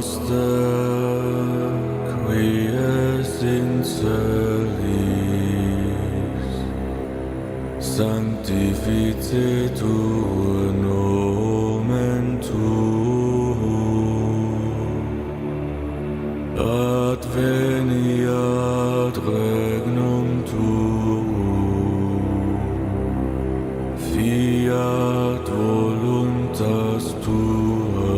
noster, qui es in celis, sanctificetur nomen tuum, adveniat regnum tuum, fiat voluntas tua,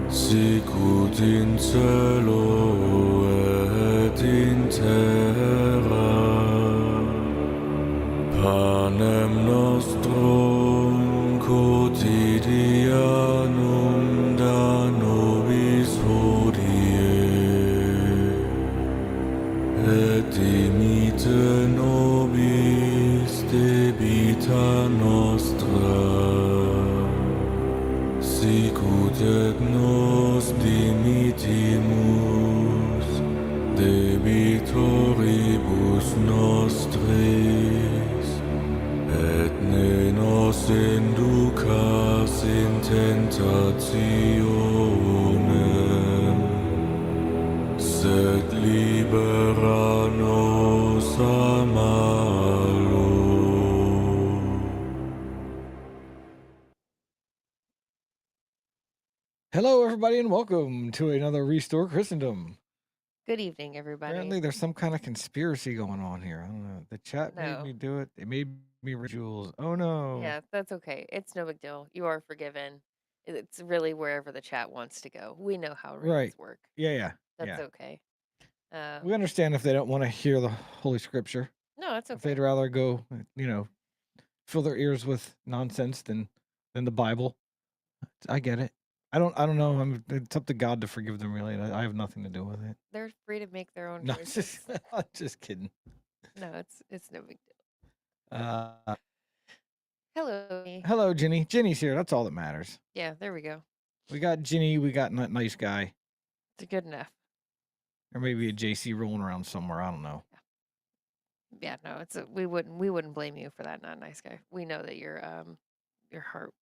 sicut in cielo et in terra. Panem nostrum quotidianum da nobis hodie, et dimite nobis debita nostra, sicut et nos dimittimus debitoribus nostris, et ne nos inducas in tentationem, sed libera nos a malo. Hello, everybody, and welcome to another Restore Christendom. Good evening, everybody. Apparently, there's some kind of conspiracy going on here. I don't know. The chat made No. me do it. They made me Jules. Oh no. Yeah, that's okay. It's no big deal. You are forgiven. It's really wherever the chat wants to go. We know how Right. readings work. Yeah. That's okay. We understand if they don't want to hear the Holy Scripture. No, it's If okay. they'd rather go, fill their ears with nonsense than the Bible. I get it. I don't know. It's up to God to forgive them. Really, I have nothing to do with it. They're free to make their own No, choices. just kidding. No, it's no big deal. Hello. Hello. Hello, Ginny. Ginny's here. That's all that matters. Yeah, there we go. We got Ginny. We got that nice guy. It's good enough. Or maybe a JC rolling around somewhere. I don't know. Yeah, no, we wouldn't blame you for that not nice guy. We know that your heart's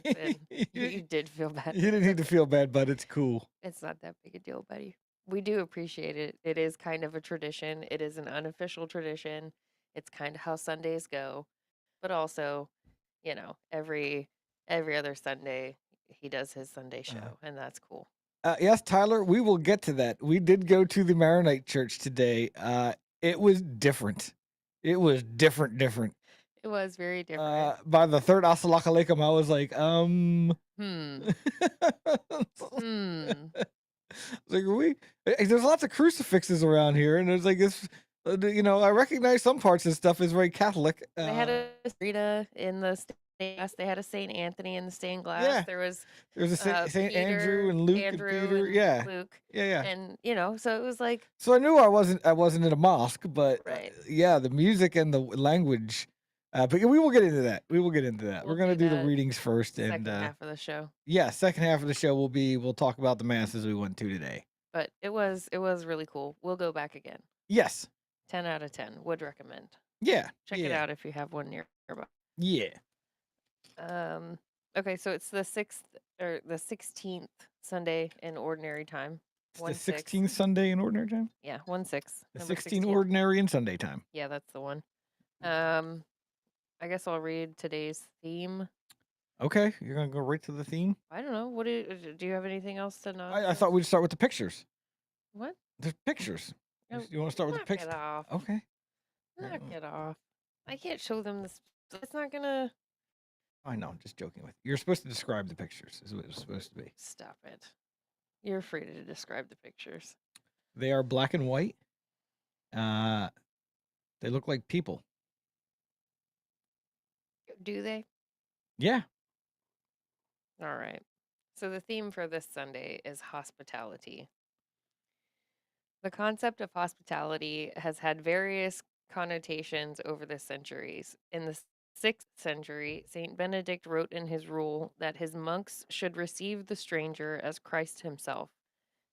in. You did feel bad. You didn't need to feel bad, but it's cool. It's not that big a deal, buddy. We do appreciate it. It is kind of a tradition. It is an unofficial tradition. It's kind of how Sundays go. But also, every other Sunday he does his Sunday show, and that's cool. Yes, Tyler, we will get to that. We did go to the Maronite church today. It was different. It was different. It was very different. By the third Assalamualaikum, I was like, Like, there's lots of crucifixes around here, and there's like this, I recognize some parts of stuff is very Catholic. They had a Rita in the stained glass. They had a Saint Anthony in the stained glass. Yeah. There's a Saint Andrew and Luke and Peter. Yeah. Luke. Yeah. And so it was like. So I knew I wasn't in a mosque, but right. Yeah, the music and the language. But we will get into that. We're going to do the readings first, and second half of the show. Yeah, second half of the show we'll talk about the masses we went to today. But it was really cool. We'll go back again. Yes. 10 out of 10. Would recommend. Yeah. Check it out if you have one nearby. Yeah. Okay, so it's the 16th Sunday in ordinary time. The 16th Sunday in ordinary time? Yeah, 1/6. The 16 ordinary and Sunday time. Yeah, that's the one. I guess I'll read today's theme. Okay, you're gonna go right to the theme. I don't know. What do you have anything else to know? I thought we'd start with the pictures. What? There's pictures. No, you want to start with the pictures? Knock it off. Okay. Knock it off. I can't show them this. It's not gonna. I know. I'm just joking with you. You're supposed to describe the pictures. Is what it's supposed to be. Stop it. You're free to describe the pictures. They are black and white. They look like people. Do they? Yeah. All right. So the theme for this Sunday is hospitality. The concept of hospitality has had various connotations over the centuries. In the 6th century, Saint Benedict wrote in his rule that his monks should receive the stranger as Christ himself.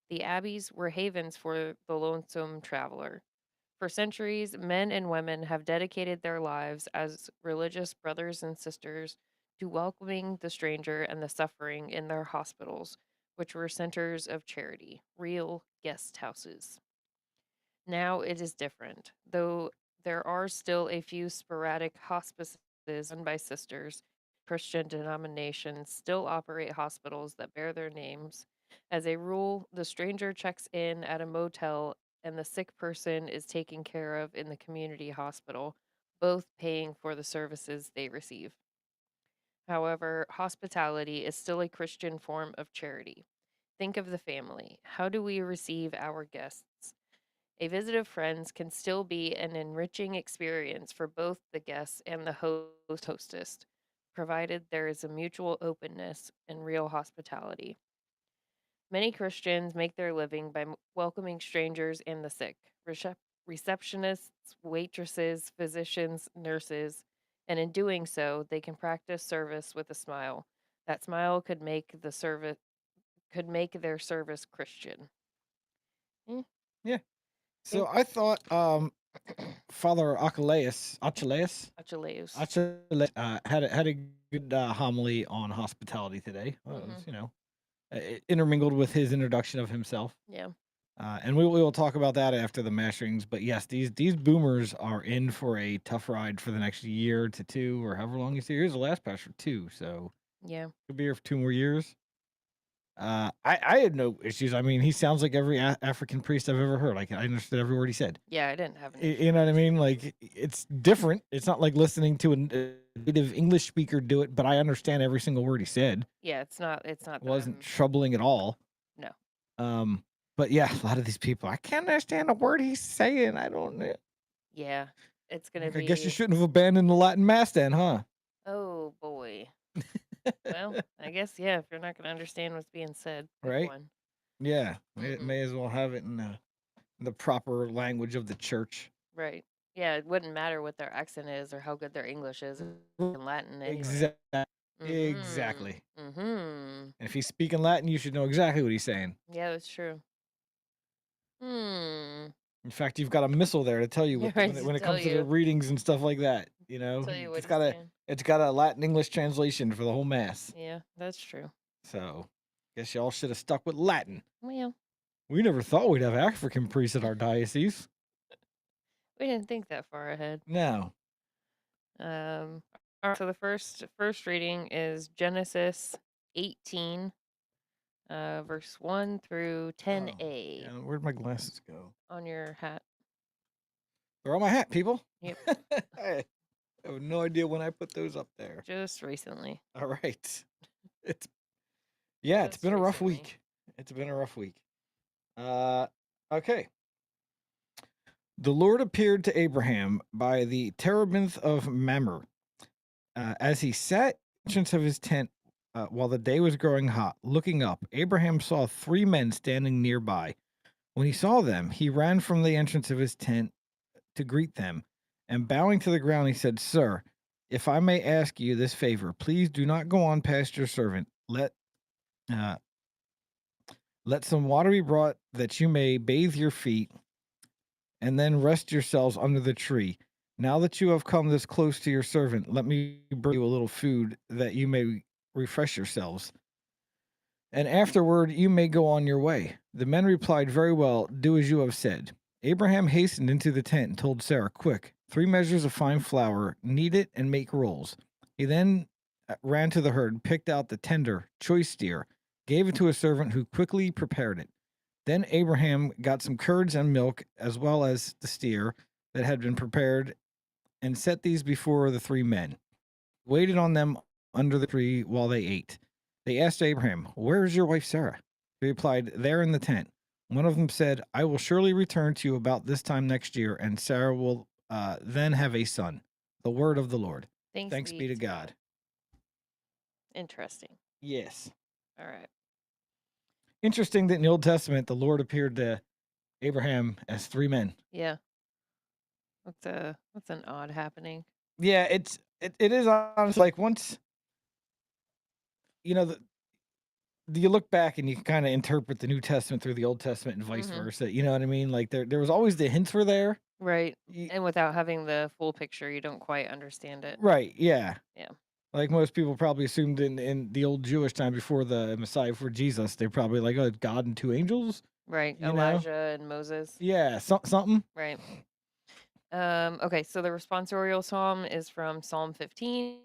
The abbeys were havens for the lonesome traveler. For centuries, men and women have dedicated their lives as religious brothers and sisters to welcoming the stranger and the suffering in their hospitals, which were centers of charity, real guest houses. Now it is different, though there are still a few sporadic hospices run by sisters. Christian denominations still operate hospitals that bear their names. As a rule, the stranger checks in at a motel and the sick person is taken care of in the community hospital, both paying for the services they receive. However, hospitality is still a Christian form of charity. Think of the family. How do we receive our guests? A visit of friends can still be an enriching experience for both the guests and the hostess, provided there is a mutual openness and real hospitality. Many Christians make their living by welcoming strangers and the sick, receptionists, waitresses, physicians, nurses, and in doing so, they can practice service with a smile. That smile could make their service Christian. Eh, Yeah. think So I thought Father Achilles Achilleus. had a good homily on hospitality today. Well, it was, Hmm. intermingled with his introduction of himself. Yeah. And we will talk about that after the mass readings. But yes, these boomers are in for a tough ride for the next year to two, or however long you see. Here's the last pastor too, so Yeah. he'll be here for 2 more years. I had no issues. I mean, he sounds like every African priest I've ever heard. Like I understood every word he said. Yeah, I didn't have an You issue. know what I mean? Like it's different. It's not like listening to a native English speaker do it, but I understand every single word he said. Yeah, it's not It that wasn't I'm troubling at all. no. But yeah, a lot of these people, I can't understand a word he's saying. I don't know. Yeah. It's gonna Like, I guess you be shouldn't have abandoned the Latin mass then, huh? oh boy. Well, I guess yeah, if you're not gonna understand what's being said, pick Right? one. Yeah, Hmm. may as well have it in the proper language of the church. Right. Yeah, it wouldn't matter what their accent is or how good their English is in Latin anyway. Exactly. Mm-hmm. Exactly. Mm-hmm. And if he's speaking Latin, you should know exactly what he's saying. Yeah, that's true. Hmm. In fact, you've got a missile there to tell you You're what right when to it comes to the readings and stuff like that. tell you what It's he's got a saying. Latin English translation for the whole mass. Yeah, that's true. So, guess y'all should have stuck with Latin. Well, We never thought we'd have African priests at our diocese. we didn't think that far ahead. No. All right, so the first reading is Genesis 18, verse 1 through 10a Yeah, where'd my glasses go? on your hat. They're on my hat, people. Yep, I have no idea when I put those up there. just recently. All right. It's Just been a rough recently. week. It's been a rough week. Okay. The Lord appeared to Abraham by the terebinth of Mamre, as he sat in the entrance of his tent while the day was growing hot. Looking up, Abraham saw 3 men standing nearby. When he saw them, he ran from the entrance of his tent to greet them, and bowing to the ground, he said, "Sir, if I may ask you this favor, please do not go on past your servant. Uh, let some water be brought that you may bathe your feet, and then rest yourselves under the tree. Now that you have come this close to your servant, let me bring you a little food that you may refresh yourselves. And afterward you may go on your way." The men replied, "Very well, do as you have said." Abraham hastened into the tent and told Sarah, "Quick, 3 measures of fine flour, knead it and make rolls." He then ran to the herd, picked out the tender, choice steer, gave it to a servant who quickly prepared it. Then Abraham got some curds and milk, as well as the steer that had been prepared, and set these before the 3 men. He waited on them under the tree while they ate. They asked Abraham, "Where is your wife Sarah?" He replied, "There in the tent." One of them said, "I will surely return to you about this time next year, and Sarah will then have a son." The word of the Lord. Thanks be to God. Interesting. Yes. All right. Interesting that in the Old Testament, the Lord appeared to Abraham as 3 men. Yeah. That's an odd happening. Yeah, it is honestly like once you look back and you can kind of interpret the New Testament through the Old Testament and vice Mhm. versa. You know what I mean? Like there was always the hints were there. Right. Y- And without having the full picture, you don't quite understand it. Right, yeah. Yeah. Like most people probably assumed in the old Jewish time before the Messiah, for Jesus, they're probably like, oh, God and two angels, Right. you know? Elijah and Moses. Yeah, something. Right. Okay, so the responsorial psalm is from Psalm 15.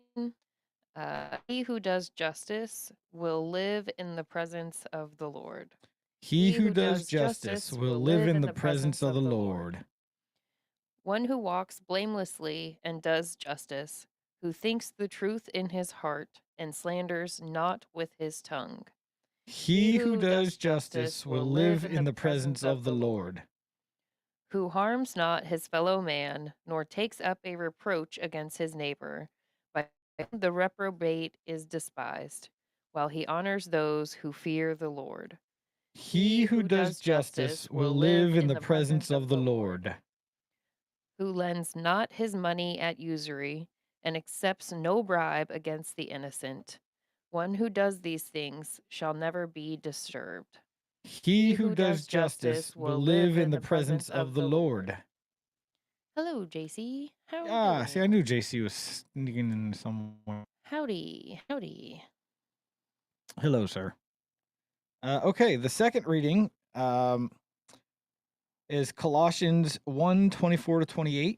He who does justice will live in the presence of the Lord. He who does justice will live in the presence of the Lord. One who walks blamelessly and does justice, who thinks the truth in his heart and slanders not with his tongue. He who does justice will live in the presence of the Lord. Who harms not his fellow man, nor takes up a reproach against his neighbor, by whom the reprobate is despised, while he honors those who fear the Lord. He who does justice will live in the presence of the Lord. Who lends not his money at usury, and accepts no bribe against the innocent. One who does these things shall never be disturbed. He who does justice will live in the presence of the Lord. Hello, JC. How Ah, see, I doing? knew JC was sneaking in somewhere. Howdy, howdy. Hello, sir. Okay, the second reading is Colossians 1:24-28.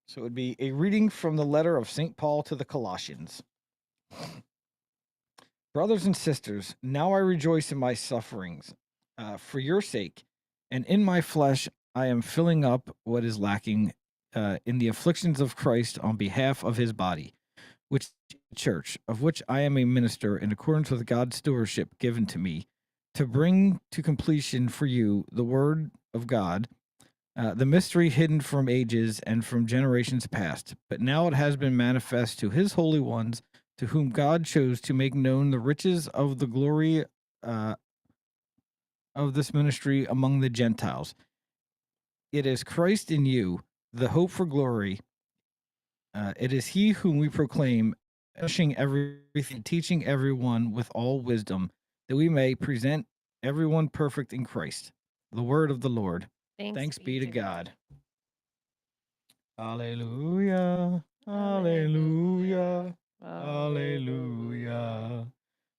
So it would be a reading from the letter of St. Paul to the Colossians. Brothers and sisters, now I rejoice in my sufferings for your sake, and in my flesh I am filling up what is lacking in the afflictions of Christ on behalf of his body, which is the church, of which I am a minister in accordance with God's stewardship given to me, to bring to completion for you the word of God, the mystery hidden from ages and from generations past, but now it has been manifest to his holy ones, to whom God chose to make known the riches of the glory of this ministry among the Gentiles. It is Christ in you, the hope for glory. It is he whom we proclaim, finishing everything, teaching everyone with all wisdom, that we may present everyone perfect in Christ. The word of the Lord. Thanks be to God. Hallelujah. Hallelujah. Hallelujah.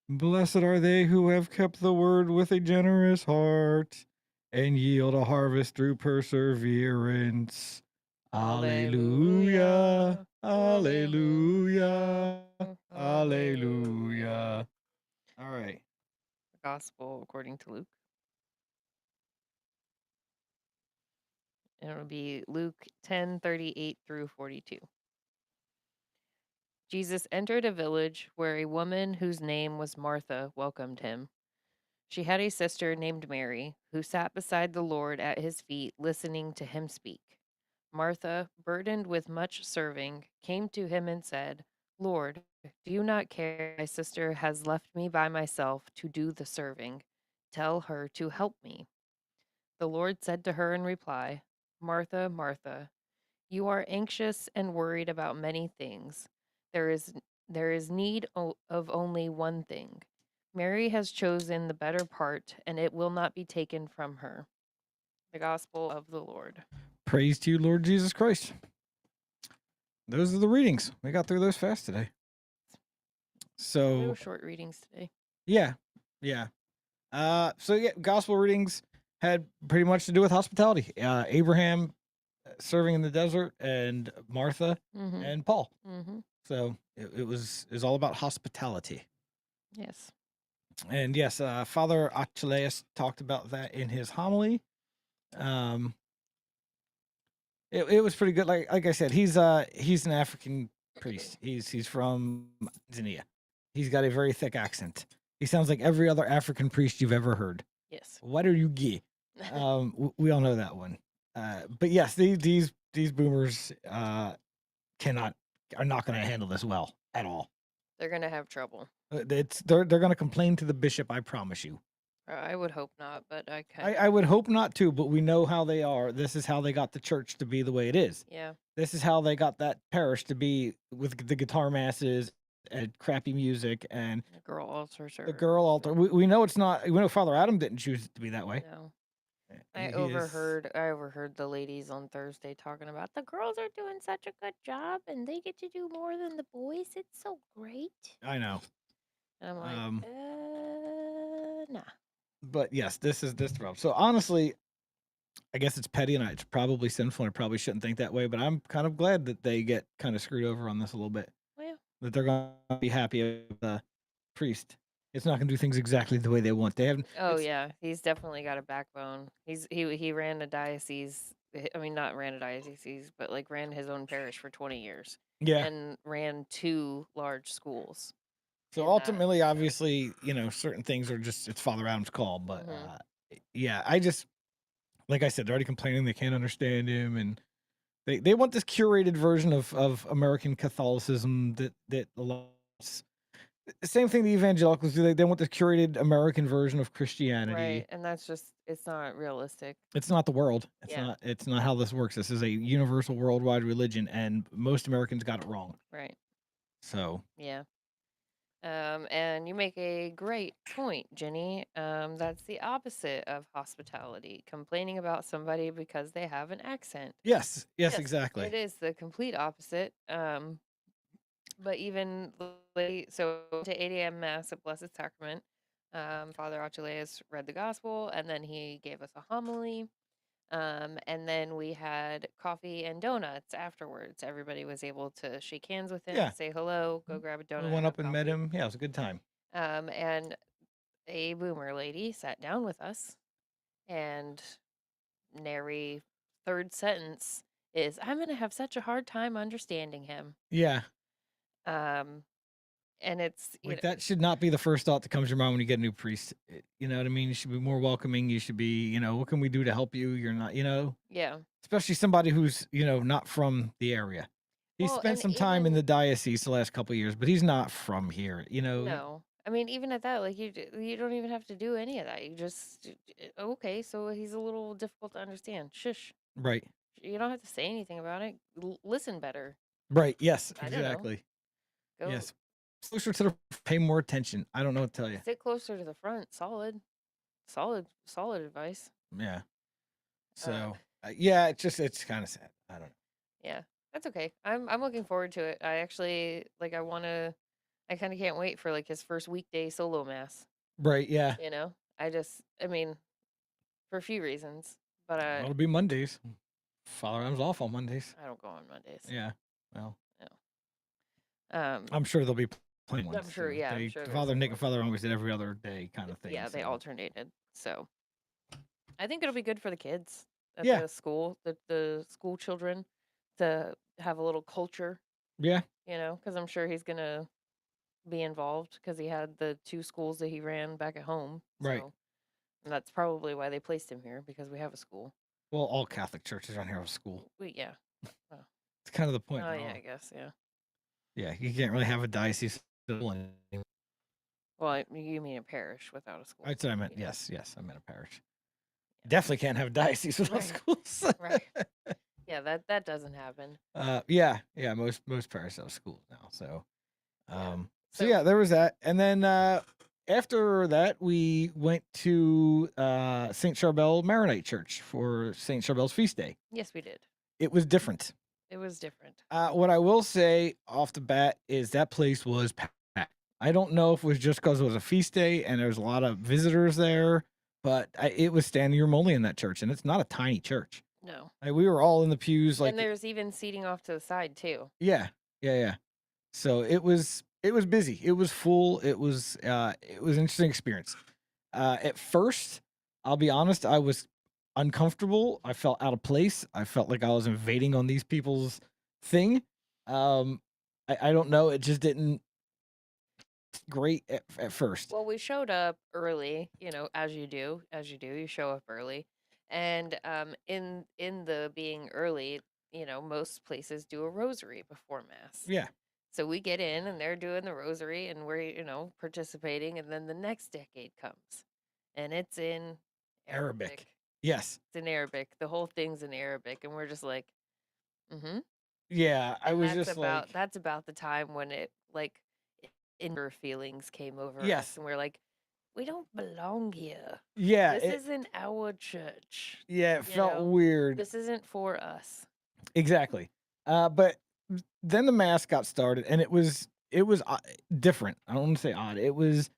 Blessed are they who have kept the word with a generous heart and yield a harvest through perseverance. Hallelujah. Hallelujah. Hallelujah. All right. The Gospel according to Luke. And it'll be Luke 10:38-42. Jesus entered a village where a woman whose name was Martha welcomed him. She had a sister named Mary, who sat beside the Lord at his feet, listening to him speak. Martha, burdened with much serving, came to him and said, Lord, do you not care my sister has left me by myself to do the serving? Tell her to help me. The Lord said to her in reply, Martha, Martha, you are anxious and worried about many things. There is there is need of only one thing. Mary has chosen the better part, and it will not be taken from her. The Gospel of the Lord. Praise to you, Lord Jesus Christ. Those are the readings. We got through those fast today. So No short readings today. yeah. So yeah, gospel readings had pretty much to do with hospitality. Abraham serving in the desert, and Martha Mm-hmm. and Paul. Mm-hmm. So it was all about hospitality. Yes. And yes, Father Achilleus talked about that in his homily. It was pretty good. Like I said, he's an African priest. He's from Tanzania. He's got a very thick accent. He sounds like every other African priest you've ever heard. Yes. What are you gay? We all know that one. But yes, these boomers are not going to handle this well at all. They're gonna have trouble. They're going to complain to the bishop. I promise you. I would hope not, but I can. I would hope not too, but we know how they are. This is how they got the church to be the way it is. Yeah. This is how they got that parish to be with the guitar masses and crappy music and The girl altar service. the girl altar. We know it's not. We know Father Adam didn't choose it to be that way. No. I He is. overheard the ladies on Thursday talking about the girls are doing such a good job and they get to do more than the boys. It's so great. I know. And I'm like, nah. But yes, this is the problem. So honestly, I guess it's petty and it's probably sinful and I probably shouldn't think that way, but I'm kind of glad that they get kind of screwed over on this a little bit. Well, That they're going to be happy with the priest. It's not going to do things exactly the way they want. They have. oh yeah, he's definitely got a backbone. He ran a diocese. I mean, not ran a diocese, but like ran his own parish for 20 years Yeah. and ran 2 large schools. So in that, ultimately, so. obviously, certain things are just it's Father Adam's call. But Mhm. yeah, I just like I said, they're already complaining they can't understand him, and they want this curated version of American Catholicism that allows. Same thing the evangelicals do. They want this curated American version of Christianity. Right, and that's just it's not realistic. It's not the world. Yeah. It's not how this works. This is a universal worldwide religion, and most Americans got it wrong. Right. So Yeah. And you make a great point, Jenny. That's the opposite of hospitality, complaining about somebody because they have an accent. yes, Yes, exactly. it is the complete opposite. But even so to 8 a.m. Mass at Blessed Sacrament, Father Archelaus read the gospel and then he gave us a homily. And then we had coffee and donuts afterwards. Everybody was able to shake hands with him, Yeah. say hello, go grab a donut. We went have up and met coffee. him. Yeah, it was a good time. And a boomer lady sat down with us, and nary third sentence is, "I'm going to have such a hard time understanding him." Yeah. And it's Like that should not be the first thought that comes to your mind when you get a new priest. You know what I mean? You should be more welcoming. You should be, what can we do to help you? You're not, yeah. especially somebody who's, not from the area. He Well, spent and some time in even the diocese the last couple of years, but he's not from here, no, I mean, even at that, like you don't even have to do any of that. You just okay. So he's a little difficult to understand. Shush. Right. You don't have to say anything about it. Listen better. Right. Yes, I don't know. exactly. Go Yes. Closer to the pay more attention. I don't know what to tell you. sit closer to the front. Solid advice. Yeah. So, yeah, it's kind of sad. I don't know. Yeah, that's okay. I'm looking forward to it. I actually I kind of can't wait for like his first weekday solo mass. Right. Yeah. I mean, for a few reasons, but Well, it'll be Mondays. Father Adam's off on Mondays. I don't go on Mondays. Yeah. Well, No. I'm sure there'll be plenty ones. I'm sure. Yeah, I'm sure. Father Nick and Father always did every other day kind of thing. Yeah, they so. alternated. So I think it'll be good for the kids at Yeah. the school, the school children, to have a little culture. Yeah. Because I'm sure he's gonna be involved because he had the 2 schools that he ran back at home. Right. So, and that's probably why they placed him here because we have a school. Well, all Catholic churches around here have a school. Yeah. It's kind of the point. Oh yeah, I guess yeah. Yeah, you can't really have a diocese anymore. Well, you mean a parish without a school? That's what I meant. Yes, I meant a parish. Definitely can't have a diocese without schools. Right. Yeah, that doesn't happen. Yeah. Most parishes have schools now. So, So yeah, there was that, and then after that, we went to Saint Charbel Maronite Church for Saint Charbel's feast day. yes, we did. It was different. It was different. What I will say off the bat is that place was packed. I don't know if it was just because it was a feast day and there's a lot of visitors there, but it was standing room only in that church, and it's not a tiny church. No. We were all in the pews, like, and there's even seating off to the side too. yeah. So it was busy. It was full. It was an interesting experience. At first, I'll be honest, I was uncomfortable. I felt out of place. I felt like I was invading on these people's thing. I don't know. It just didn't great at first. Well, we showed up early, as you do. You show up early. And in the being early, most places do a rosary before mass. Yeah. So we get in and they're doing the rosary and we're, participating, and then the next decade comes. And it's in Arabic. Yes. It's in Arabic. The whole thing's in Arabic, and we're just like, mm-hmm. Yeah, I was that's just about like, that's about the time when it like inner feelings came over Yes. us, and we're like, we don't belong here. Yeah, This it isn't our church. yeah, it You felt know, weird. this isn't for us. Exactly. But then the mass got started, and it was different. I don't want to say odd. It was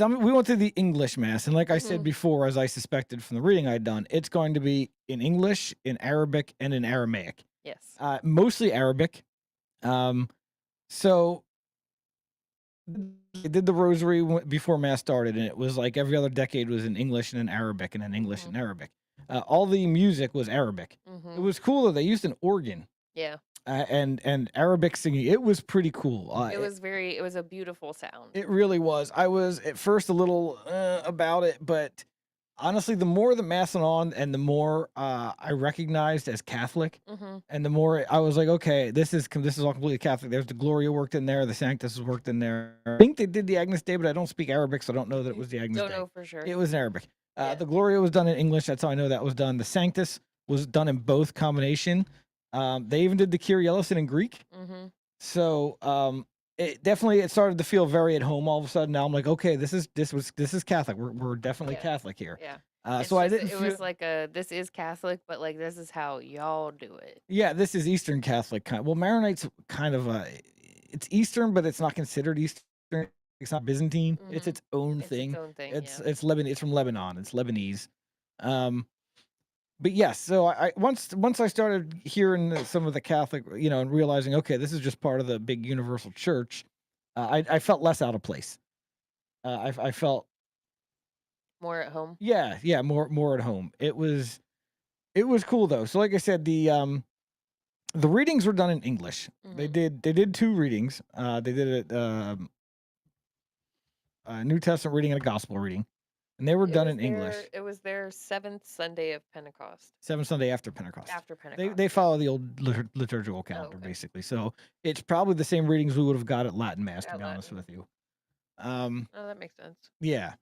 we went to the English mass, and like I said Mhm. before, as I suspected from the reading I'd done, it's going to be in English, in Arabic, and in Aramaic. Yes. Mostly Arabic. Um, so I did the rosary before mass started, and it was like every other decade was in English and in Arabic, and in English Mhm. and Arabic. All the music was Arabic. It Mhm. was cool though. They used an organ Yeah. and Arabic singing. It was pretty cool. It was a beautiful sound. It really was. I was at first a little about it, but honestly, the more the mass went on, and the more I recognized as Catholic, Mhm. and the more I was like, okay, this is all completely Catholic. There's the Gloria worked in there, the Sanctus was worked in there. I think they did the Agnus Dei, but I don't speak Arabic, so I don't know that it was the Agnus Don't Dei. know for sure. It was in Arabic. Yeah. The Gloria was done in English. That's how I know that was done. The Sanctus was done in both combination. They even did the Kyrie eleison in Greek. Mhm. So it started to feel very at home all of a sudden. Now I'm like, okay, this is Catholic. We're definitely Yeah. Catholic here. Yeah. So I didn't It feel. was like this is Catholic, but like this is how y'all do it. Yeah, this is Eastern Catholic kind. Well, Maronite's kind of it's Eastern, but it's not considered Eastern. It's not Byzantine. It's Mhm. its own It's thing. its own thing. It's Yeah. it's Lebanon. It's from Lebanon. It's Lebanese. But yes, so once I started hearing some of the Catholic, and realizing, okay, this is just part of the big universal church, I felt less out of place. I felt, More at home. yeah, more at home. It was cool though. So like I said, the readings were done in English. They Mhm. did two readings. They did a New Testament reading and a gospel reading, and they were done in English. It was their 7th Sunday of Pentecost. Seventh Sunday after Pentecost. After They Pentecost. they Yeah. follow the old liturgical Oh, calendar okay. basically. So it's probably the same readings we would have got at Latin Mass, to At be honest Latin. with you. Um, Oh, that makes sense. yeah.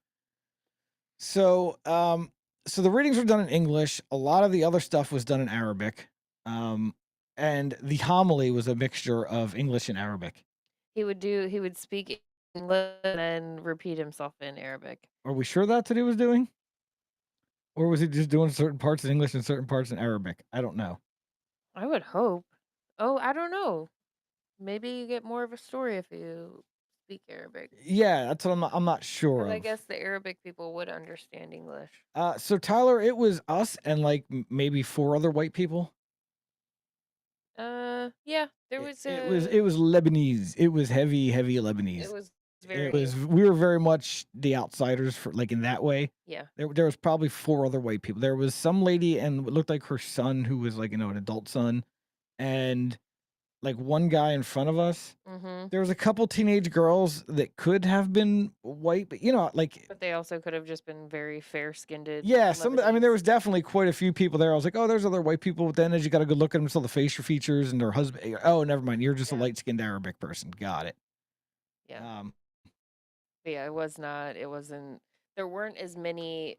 So the readings were done in English. A lot of the other stuff was done in Arabic. Um, and the homily was a mixture of English and Arabic. He would speak English and then repeat himself in Arabic. Are we sure that's what he was doing? Or was he just doing certain parts in English and certain parts in Arabic? I don't know. I would hope. Oh, I don't know. Maybe you get more of a story if you speak Arabic. Yeah, that's what I'm not sure Because I of. guess the Arabic people would understand English. So Tyler, it was us and like maybe four other white people. Yeah, there It, was it was it was Lebanese. It was heavy it Lebanese. was It very, was we were very much the outsiders for like in that way. yeah. There was probably four other white people. There was some lady and what looked like her son who was like an adult son, and like one guy in front of us. Mhm. There was a couple teenage girls that could have been white, but like But they also could have just been very fair-skinned yeah, I mean, there Lebanese. was definitely quite a few people there. I was like, oh, there's other white people. But then as you got a good look at them, saw the facial features and their husband. Oh, never mind. You're just a Yeah. light skinned Arabic person. Got it. Yeah. Um, But yeah, it wasn't there weren't as many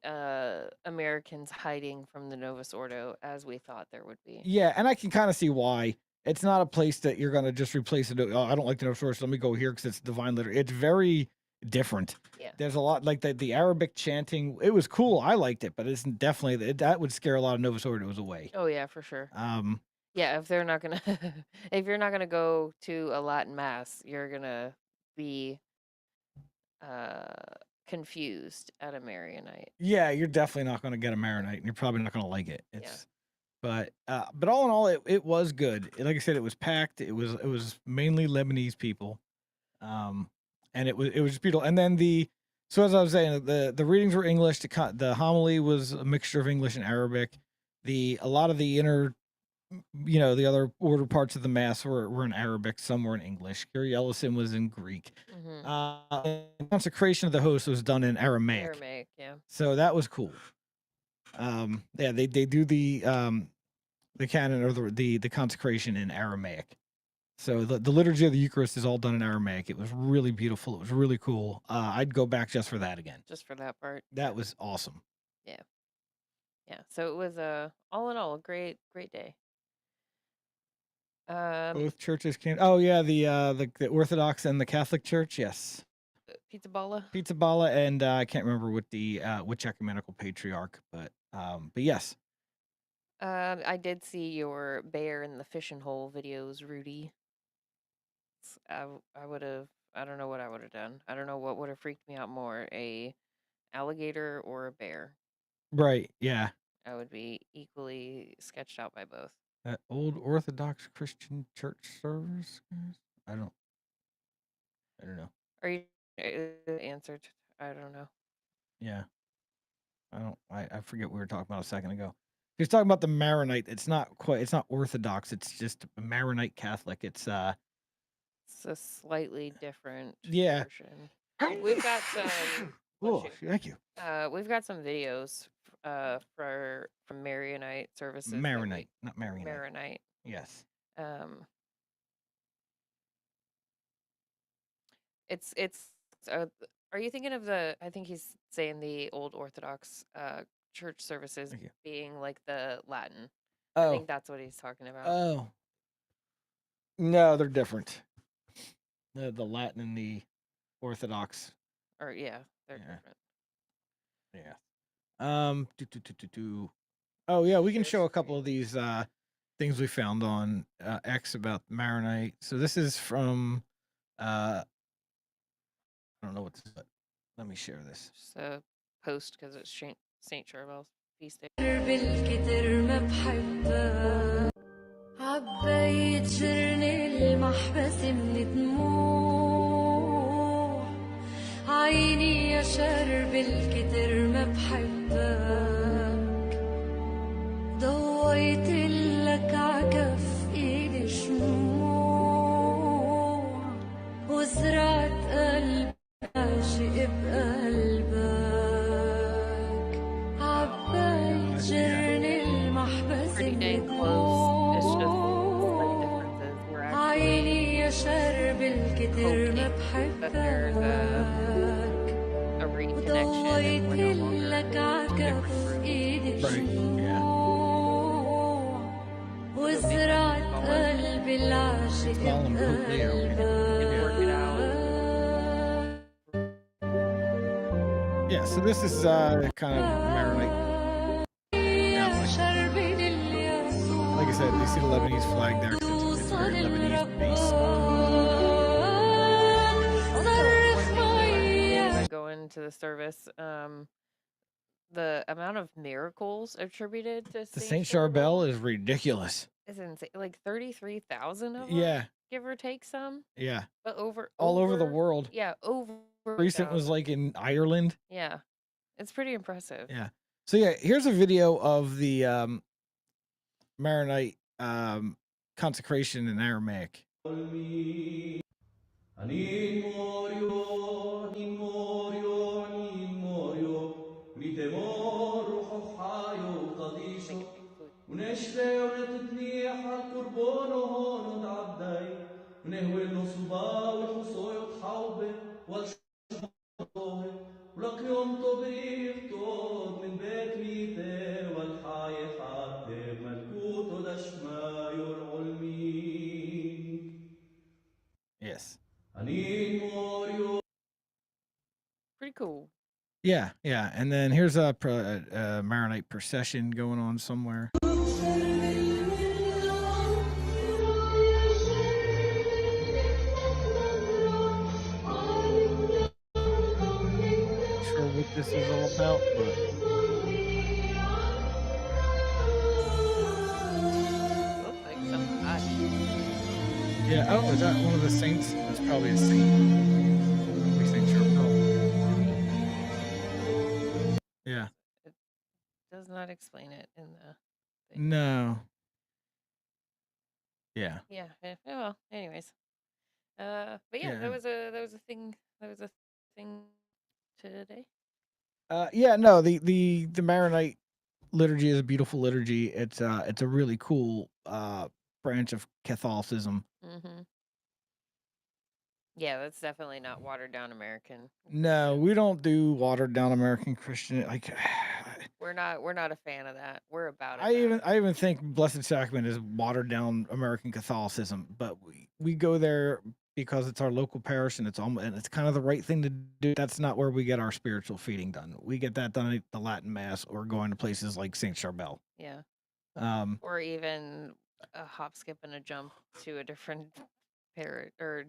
Americans hiding from the Novus Ordo as we thought there would be. yeah, and I can kind of see why. It's not a place that you're gonna just replace it. Oh, I don't like the source. Let me go here because it's divine literature. It's very different. Yeah. There's a lot like the Arabic chanting. It was cool. I liked it, but it's definitely that would scare a lot of Novus Ordos away. Oh yeah, for sure. Um, Yeah, if they're not gonna if you're not gonna go to a Latin mass, you're gonna be uh confused at a Marionite. yeah, you're definitely not gonna get a Maronite, and you're probably not gonna like it. Yeah. But all in all, it was good. Like I said, it was packed. It was mainly Lebanese people, and it was just beautiful. And then so as I was saying, the readings were English. The homily was a mixture of English and Arabic. A lot of the inner, the other order parts of the mass were in Arabic. Some were in English. Kyrie eleison was in Greek. Mhm. Consecration of the host was done in Aramaic. Aramaic, yeah. So that was cool. Yeah, they do the canon or the consecration in Aramaic. So the liturgy of the Eucharist is all done in Aramaic. It was really beautiful. It was really cool. I'd go back just for that again. Just for that part. That was awesome. Yeah. Yeah. So it was all in all a great day. Both churches came. Oh yeah, the Orthodox and the Catholic Church. Yes. Pizza Balla. Pizza Balla, and I can't remember what the which ecumenical patriarch, but yes. I did see your bear in the fishing hole videos, Rudy. I would have. I don't know what I would have done. I don't know what would have freaked me out more, a alligator or a bear. Right, yeah. I would be equally sketched out by both. That old Orthodox Christian church service, guys? I don't know. Are you answered? I don't know. Yeah. I forget what we were talking about a second ago. He was talking about the Maronite. It's not Orthodox, it's just a Maronite Catholic. It's It's a slightly different yeah. version. We've got some. Oh, thank you. We've got some videos from Maronite services. Maronite, not Maronite. Maronite. Yes. It's are you thinking of the, I think he's saying the old Orthodox church services being like the Latin. I think that's what he's talking about. Oh. No, they're different. The Latin and the Orthodox. Or yeah, they're different. Yeah. Oh yeah, we can show a couple of these things we found on X about Maronite. So this is from I don't know what this is, but let me share this. Just a post because it's St. Charbel's feast day. عباية جرني المحبس من دموع عيني يا شرب الكتر ما بحبك ضويت لك عكف ايدي شموع وزرعت قلب عاشق بقلبك عباية جرني المحبس من دموع عيني يا شرب الكتر ما بحبك وضويت لك عكف ايدي شموع وزرعت قلبي العاشق بقلبك. Yeah, so this is kind of Maronite. Like I said, they see the Lebanese flag there. It's very Lebanese based. Going to the service, the amount of miracles attributed to Saint Charbel is ridiculous. It's insane. Like 33,000 of them. Yeah, give or take some. Yeah, But all over the world. Yeah, over. Recent was like in Ireland. Yeah, it's pretty impressive. Yeah. So yeah, here's a video of the Maronite consecration in Aramaic. Yes. Pretty cool. Yeah, yeah. And then here's a Maronite procession going on somewhere. Not sure what this is all about, but looks like some hot. Yeah, oh, is that one of the saints? That's probably a saint. Probably Saint Charbel. Yeah. It does not explain it in the thing. No. Yeah. Yeah. Well, anyways. But yeah, that was a thing. That was a thing today. Yeah, no, the Maronite liturgy is a beautiful liturgy. It's a really cool branch of Catholicism. Mm-hmm. Yeah, that's definitely not watered down American. No, we don't do watered down American Christian. Like we're not a fan of that. We're about it. I even think Blessed Sacrament is watered down American Catholicism, but we go there because it's our local parish and and it's kind of the right thing to do. That's not where we get our spiritual feeding done. We get that done at the Latin Mass or going to places like Saint Charbel. Yeah. Um, Or even a hop, skip, and a jump to a different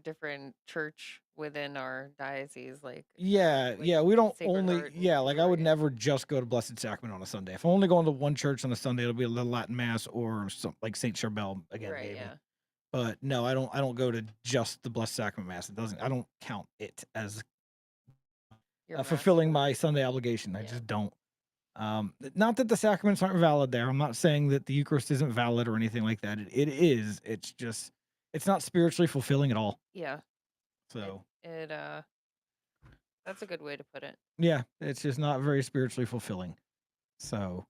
different church within our diocese, like yeah, we don't Sacred only, Heart and like I would Gloria. never just go to Blessed Sacrament on a Sunday. If I'm only going to one church on a Sunday, it'll be the Latin Mass or some like Saint Charbel again, Right, maybe. yeah. But no, I don't go to just the Blessed Sacrament Mass. I don't count it as Your fulfilling master. my Sunday obligation. I Yeah. just don't. Not that the sacraments aren't valid there. I'm not saying that the Eucharist isn't valid or anything like that. It is. It's just, it's not spiritually fulfilling at all. Yeah. So It that's a good way to put it. yeah, it's just not very spiritually fulfilling. So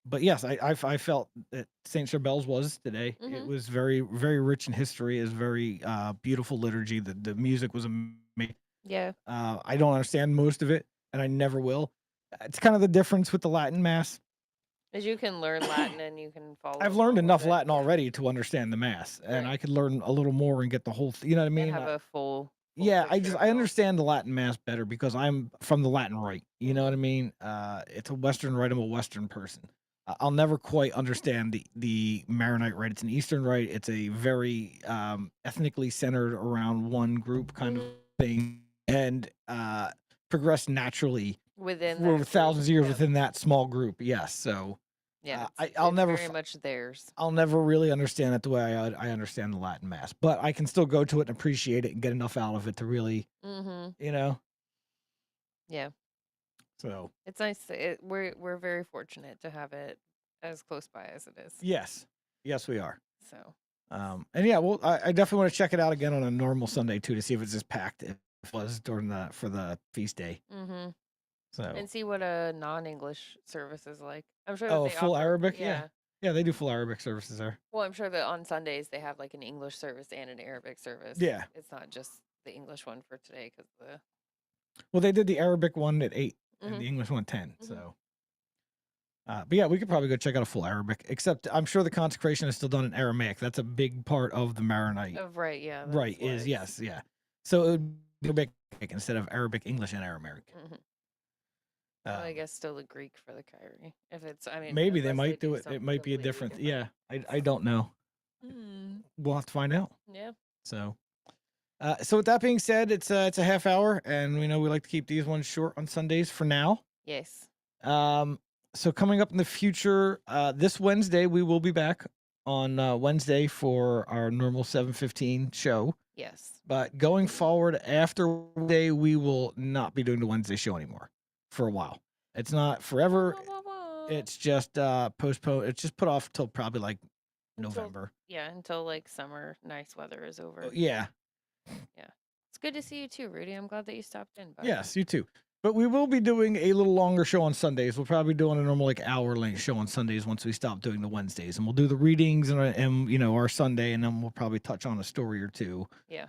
but yes, I felt that Saint Charbel's was today. It Mhm. was very, very rich in history. It's very beautiful liturgy. The music was amazing. Yeah. I don't understand most of it, and I never will. It's kind of the difference with the Latin Mass. As you can learn Latin and you can follow I've learned along with enough it. Latin already to understand the Mass, and Right. I could learn a little more and get the whole. You know what I And mean? have a full Yeah, picture of I it all. understand the Latin Mass better because I'm from the Latin Rite. You know what I Mhm. mean? It's a Western Rite. I'm a Western person. I'll never quite understand the Maronite Rite. It's an Eastern Rite. It's a very ethnically centered around one group kind of thing, and progressed naturally Within for that thousands of group. years Yep. within that small group. Yes, so Yeah. I'll It's never very much theirs. I'll never really understand it the way I understand the Latin Mass, but I can still go to it and appreciate it and get enough out of it to really, Mhm. you know. Yeah. So It's nice. We're very fortunate to have it as close by as it is. yes, we are. So And yeah, well, I definitely want to check it out again on a normal Sunday too to see if it's as packed if it was during for the feast day. mhm. So And see what a non-English service is like. I'm sure that oh, they full offer. Arabic, Yeah. yeah, they do full Arabic services there. Well, I'm sure that on Sundays they have like an English service and an Arabic service. Yeah. It's not just the English one for today because the. Well, they did the Arabic one at 8 and Mhm. the English one at 10. Mhm. So. But yeah, we could probably go check out a full Arabic. Except I'm sure the consecration is still done in Aramaic. That's a big part of the Maronite. Oh, right. Yeah. That's Right, why is it's- yes, yeah. So it would be Arabic instead of Arabic, English, and Aramaic. Mhm. Well, I Um, guess still the Greek for the Kyrie. If it's, I mean, maybe they unless might do it. It something might be a completely different. Yeah, I don't know. Mm. We'll have to find out. Yeah. So, so with that being said, it's a half hour, and we know we like to keep these ones short on Sundays for now. Yes. So coming up in the future, this Wednesday we will be back on Wednesday for our normal 7:15 show. Yes. But going forward after Wednesday, we will not be doing the Wednesday show anymore for a while. It's not forever. Wah, wah, wah. It's just postponed. It's just put off till probably like Until- November. Yeah, until like summer nice weather is over. Yeah. It's good to see you too, Rudy. I'm glad that you stopped in. Buddy. Yes, you too. But we will be doing a little longer show on Sundays. We'll probably be doing a normal like hour length show on Sundays once we stop doing the Wednesdays, and we'll do the readings and you know our Sunday, and then we'll probably touch on a story or two. Yeah.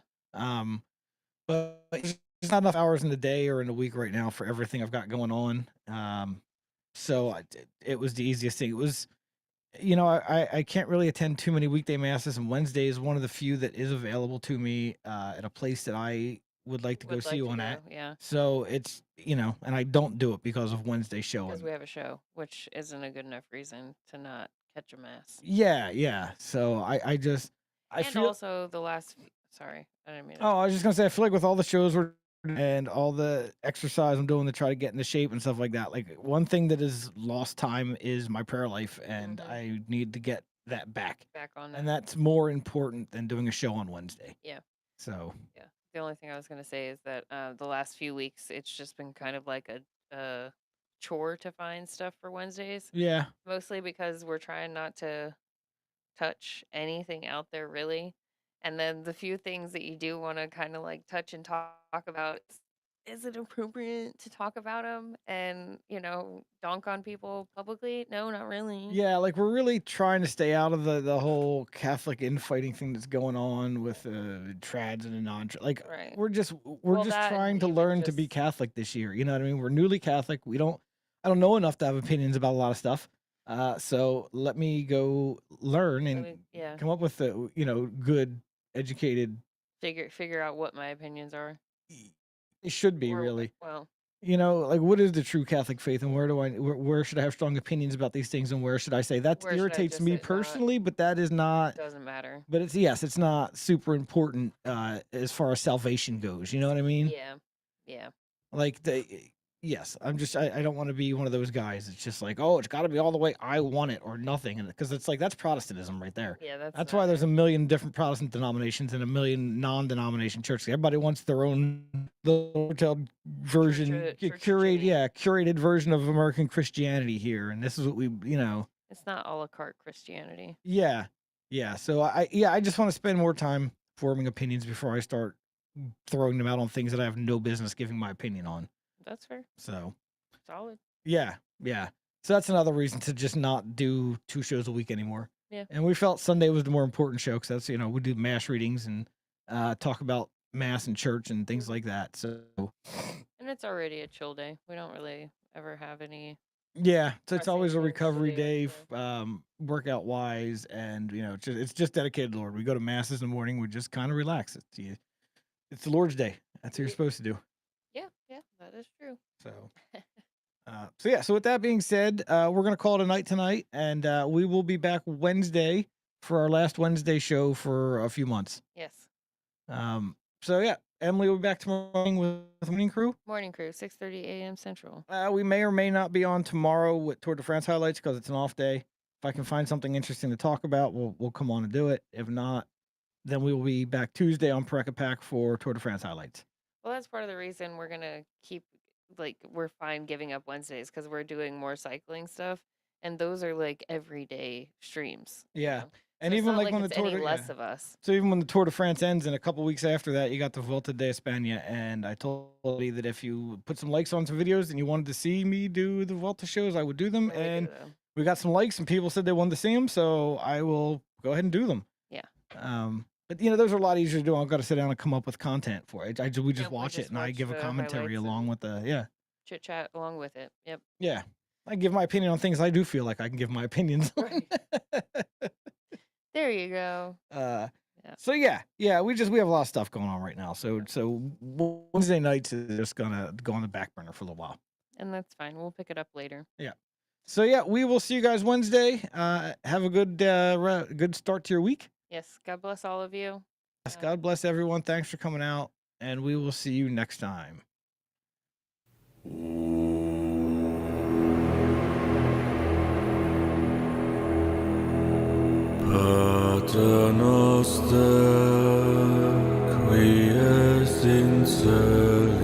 But there's not enough hours in the day or in the week right now for everything I've got going on. So it was the easiest thing. It was, you know, I can't really attend too many weekday masses, and Wednesday is one of the few that is available to me at a place that I would like to go see one at. Yeah. So it's, you know, and I don't do it because of Wednesday show. Because we have a show, which isn't a good enough reason to not catch a mass. Yeah. So I just, I And feel. also the last. Sorry, I didn't mean. Oh, I was just gonna say, I feel like with all the shows and all the exercise I'm doing to try to get into shape and stuff like that, like one thing that is lost time is my prayer life, and Mhm. I need to get that back. Back on. And that's more important than doing a show on Wednesday. Yeah. So Yeah. The only thing I was gonna say is that the last few weeks it's just been kind of like a chore to find stuff for Wednesdays. yeah, Mostly because we're trying not to touch anything out there really. And then the few things that you do want to kind of like touch and talk about, is it appropriate to talk about them and, donk on people publicly? No, not really. yeah, like we're really trying to stay out of the whole Catholic infighting thing that's going on with trads and the non. Like Right. we're just Well, that trying and to even learn to be just- Catholic this year. You know what I mean? We're newly Catholic. I don't know enough to have opinions about a lot of stuff. So let me go learn and Yeah. come up with good educated. Figure out what my opinions are. It should be Or, really. well, You know, like what is the true Catholic faith, and where should I have strong opinions about these things, and where should I say that Where should I irritates just me say not? personally, but that is not. Doesn't matter. But it's not super important as far as salvation goes. You know what I mean? Yeah. Like yes, I don't want to be one of those guys. It's just like, oh, it's got to be all the way I want it or nothing, and because it's like that's Protestantism right there. Yeah, That's not why there's a right. million different Protestant denominations and a million non-denomination churches. Everybody wants their own little version, curated version of American Christianity here, and this is what It's not a la carte Christianity. Yeah. So I just want to spend more time forming opinions before I start throwing them out on things that I have no business giving my opinion on. That's fair. So Solid. yeah. So that's another reason to just not do 2 shows a week anymore. Yeah. And we felt Sunday was the more important show because that's, we do mass readings and talk about mass and church and things like that. So. And it's already a chill day. We don't really ever have any. Yeah, so it's always a things to recovery do, day, so. workout wise, and it's just dedicated to the Lord. We go to masses in the morning. We just kind of relax. It's the Lord's day. That's what you're supposed to do. Yeah, that is true. So with that being said, we're gonna call it a night tonight, and we will be back Wednesday for our last Wednesday show for a few months. Yes. So yeah, Emily will be back tomorrow morning with the morning crew. Morning crew, 6:30 a.m. Central. We may or may not be on tomorrow with Tour de France highlights because it's an off day. If I can find something interesting to talk about, we'll come on and do it. If not, then we will be back Tuesday on Pareca Pack for Tour de France highlights. Well, that's part of the reason we're gonna keep we're fine giving up Wednesdays because we're doing more cycling stuff, and those are like everyday streams. Yeah. So And even like when the it's Tour any de, less of us. So even when the Tour de France ends, and a couple weeks after that, you got the Vuelta de España, and I told you that if you put some likes on some videos and you wanted to see me do the Vuelta shows, I would do them. And we got some likes, and people said they wanted to see them, so I will go ahead and do them. Yeah. But those are a lot easier to do. I've got to sit down and come up with content for it. We just watch it, and I give a commentary along with chit chat along with it. Yep. Yeah. I give my opinion on things I do feel like I can give my opinions on. Right. There you go. So we have a lot of stuff going on right now. So Wednesday nights is just gonna go on the back burner for a little while. And that's fine. We'll pick it up later. Yeah. So we will see you guys Wednesday. Have a good start to your week. Yes. God bless all of you. Yes, God bless everyone. Thanks for coming out, and we will see you next time. Pater noster, qui es in celis,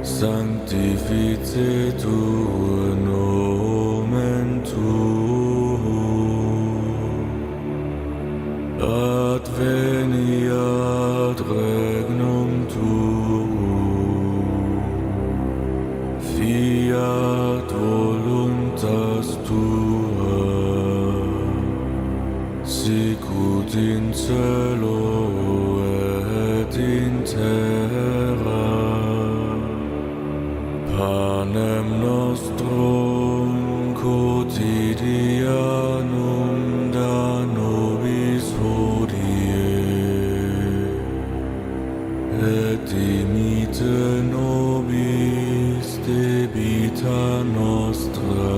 sanctificetur nomen tuum, adveniat regnum tuum, fiat voluntas tua, sicut in cielo et in terra. Panem nostrum quotidianum da nobis hodie, et dimite nobis debita nostra,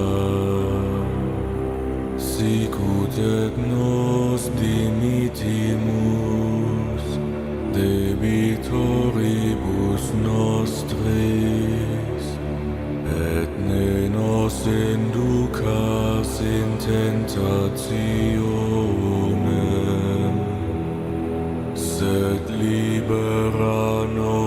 sicut et nos dimitimus debitoribus nostris, et ne nos inducas in tentationem, sed libera nos